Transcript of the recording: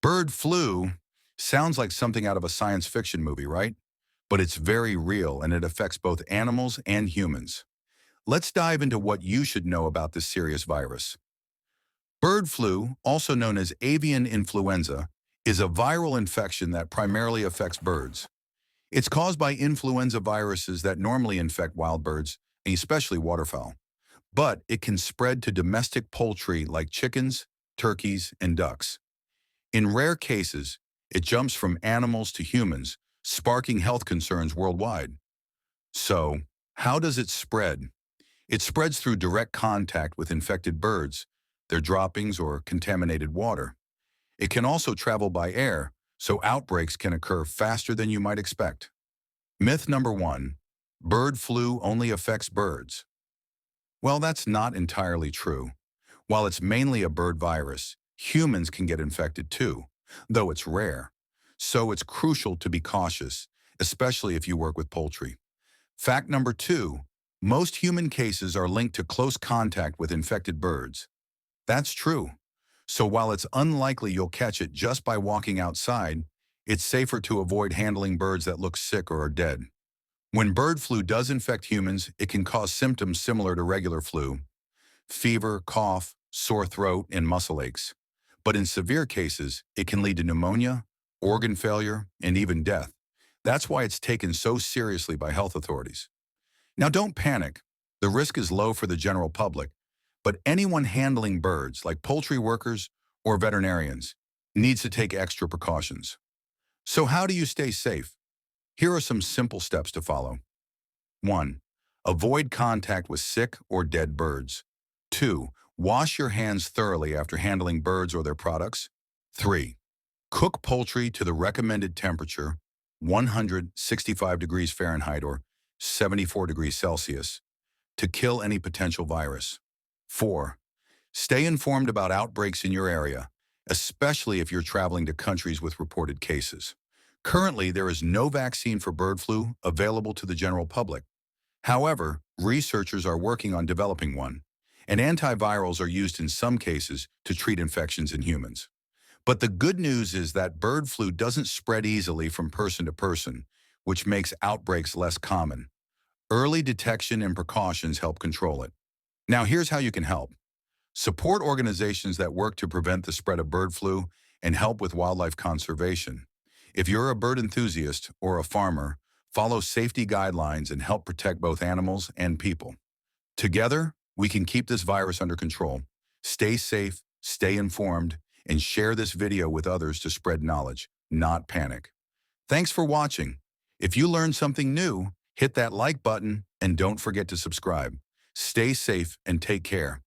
Bird flu sounds like something out of a science fiction movie, right? But it's very real and it affects both animals and humans. Let's dive into what you should know about this serious virus. Bird flu, also known as avian influenza, is a viral infection that primarily affects birds. It's caused by influenza viruses that normally infect wild birds, and especially waterfowl. But it can spread to domestic poultry like chickens, turkeys, and ducks. In rare cases, it jumps from animals to humans, sparking health concerns worldwide. So, how does it spread? It spreads through direct contact with infected birds, their droppings or contaminated water. It can also travel by air, so outbreaks can occur faster than you might expect. Myth number one, bird flu only affects birds. Well, that's not entirely true. While it's mainly a bird virus, humans can get infected too, though it's rare. So it's crucial to be cautious, especially if you work with poultry. Fact number two, most human cases are linked to close contact with infected birds. That's true. So while it's unlikely you'll catch it just by walking outside, it's safer to avoid handling birds that look sick or are dead. When bird flu does infect humans, it can cause symptoms similar to regular flu: fever, cough, sore throat, and muscle aches. But in severe cases, it can lead to pneumonia, organ failure, and even death. That's why it's taken so seriously by health authorities. Now don't panic. The risk is low for the general public, but anyone handling birds, like poultry workers or veterinarians, needs to take extra precautions. So how do you stay safe? Here are some simple steps to follow. 1. Avoid contact with sick or dead birds. 2. Wash your hands thoroughly after handling birds or their products. 3. Cook poultry to the recommended temperature, 165 degrees Fahrenheit or 74 degrees Celsius, to kill any potential virus. 4. Stay informed about outbreaks in your area, especially if you're traveling to countries with reported cases. Currently, there is no vaccine for bird flu available to the general public. However, researchers are working on developing one, and antivirals are used in some cases to treat infections in humans. But the good news is that bird flu doesn't spread easily from person to person, which makes outbreaks less common. Early detection and precautions help control it. Now here's how you can help. Support organizations that work to prevent the spread of bird flu and help with wildlife conservation. If you're a bird enthusiast or a farmer, follow safety guidelines and help protect both animals and people. Together, we can keep this virus under control. Stay safe, stay informed, and share this video with others to spread knowledge, not panic. Thanks for watching. If you learned something new, hit that like button and don't forget to subscribe. Stay safe and take care.